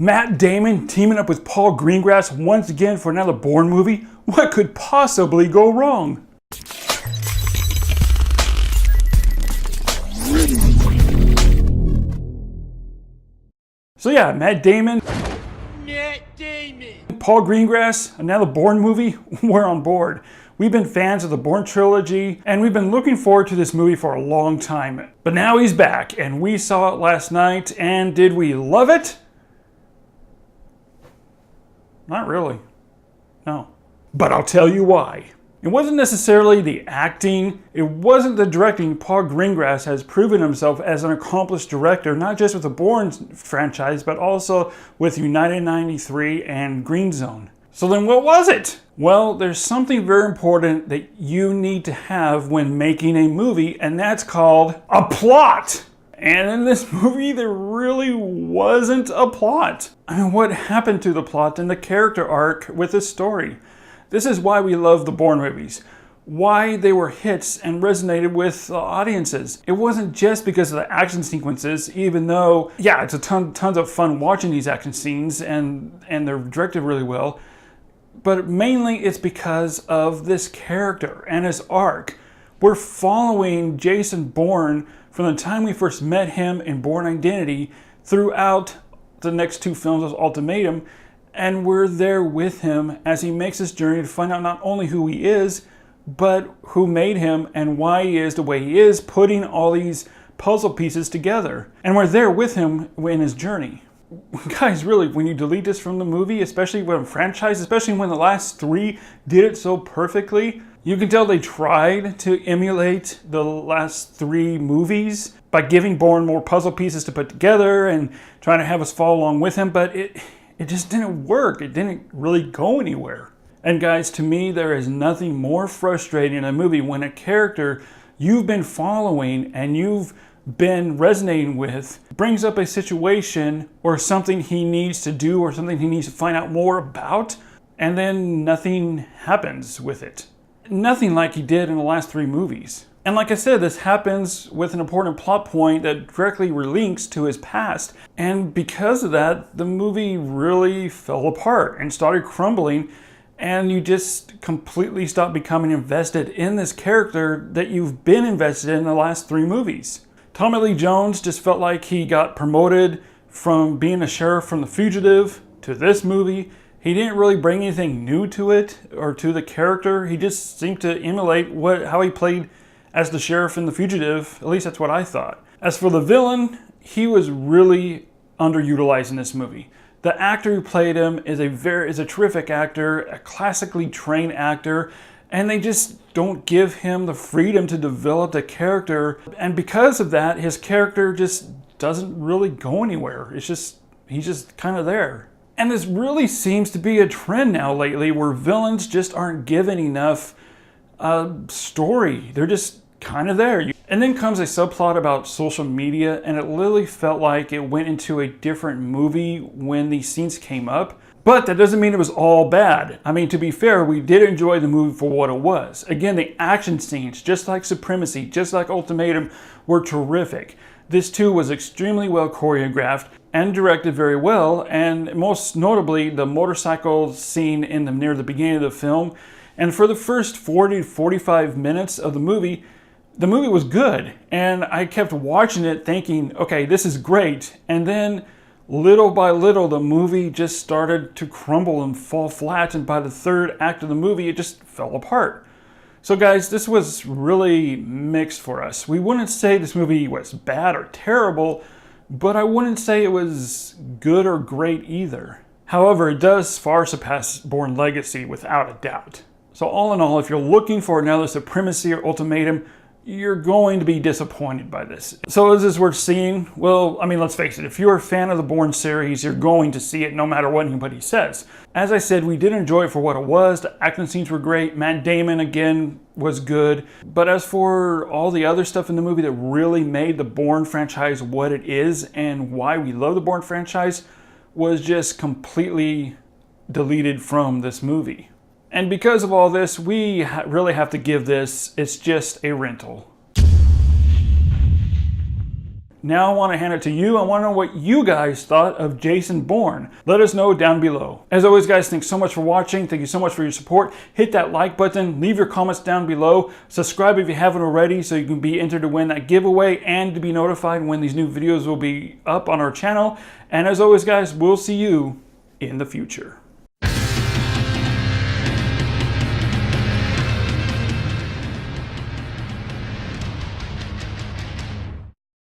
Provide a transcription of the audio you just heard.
Matt Damon teaming up with Paul Greengrass once again for another Bourne movie? What could possibly go wrong? So yeah, Matt Damon, Paul Greengrass, another Bourne movie, we're on board. We've been fans of the Bourne trilogy, and we've been looking forward to this movie for a long time. But now he's back, and we saw it last night, and did we love it? Not really. No. But I'll tell you why. It wasn't necessarily the acting, it wasn't the directing. Paul Greengrass has proven himself as an accomplished director, not just with the Bourne franchise, but also with United 93 and Green Zone. So then what was it? Well, there's something very important that you need to have when making a movie, and that's called a plot. And in this movie, there really wasn't a plot. I mean, what happened to the plot and the character arc with this story? This is why we love the Bourne movies. Why they were hits and resonated with audiences. It wasn't just because of the action sequences, even though, yeah, it's tons of fun watching these action scenes and they're directed really well. But mainly it's because of this character and his arc. We're following Jason Bourne from the time we first met him in Bourne Identity throughout the next two films of Ultimatum, and we're there with him as he makes his journey to find out not only who he is, but who made him and why he is the way he is, putting all these puzzle pieces together. And we're there with him in his journey. Guys, really, when you delete this from the movie, especially when a franchise, especially when the last three did it so perfectly, you can tell they tried to emulate the last three movies by giving Bourne more puzzle pieces to put together and trying to have us follow along with him, but it just didn't work. It didn't really go anywhere. And guys, to me, there is nothing more frustrating in a movie when a character you've been following and you've been resonating with brings up a situation or something he needs to do or something he needs to find out more about, and then nothing happens with it. Nothing like he did in the last three movies. And like I said, this happens with an important plot point that directly links to his past. And because of that, the movie really fell apart and started crumbling, and you just completely stopped becoming invested in this character that you've been invested in the last three movies. Tommy Lee Jones just felt like he got promoted from being a sheriff from The Fugitive to this movie. He didn't really bring anything new to it or to the character. He just seemed to emulate how he played as the sheriff in The Fugitive. At least that's what I thought. As for the villain, he was really underutilized in this movie. The actor who played him is a terrific actor, a classically trained actor, and they just don't give him the freedom to develop the character. And because of that, his character just doesn't really go anywhere. He's just kind of there. And this really seems to be a trend now lately where villains just aren't given enough story. They're just kind of there. And then comes a subplot about social media, and it literally felt like it went into a different movie when these scenes came up. But that doesn't mean it was all bad. I mean, to be fair, we did enjoy the movie for what it was. Again, the action scenes, just like Supremacy, just like Ultimatum, were terrific. This too was extremely well choreographed and directed very well, and most notably, the motorcycle scene near the beginning of the film. And for the first 40 to 45 minutes of the movie was good. And I kept watching it thinking, okay, this is great. And then little by little, the movie just started to crumble and fall flat. And by the third act of the movie, it just fell apart. So guys, this was really mixed for us. We wouldn't say this movie was bad or terrible, but I wouldn't say it was good or great either. However, it does far surpass Bourne Legacy without a doubt. So all in all, if you're looking for another Supremacy or Ultimatum, you're going to be disappointed by this. So is this worth seeing? Well, I mean, let's face it, if you're a fan of the Bourne series, you're going to see it no matter what anybody says. As I said, we did enjoy it for what it was. The action scenes were great. Matt Damon, again, was good. But as for all the other stuff in the movie that really made the Bourne franchise what it is and why we love the Bourne franchise was just completely deleted from this movie. And because of all this, we really have to give this, it's just a rental. Now I want to hand it to you. I want to know what you guys thought of Jason Bourne. Let us know down below. As always, guys, thanks so much for watching. Thank you so much for your support. Hit that like button. Leave your comments down below. Subscribe if you haven't already so you can be entered to win that giveaway and to be notified when these new videos will be up on our channel. And as always, guys, we'll see you in the future.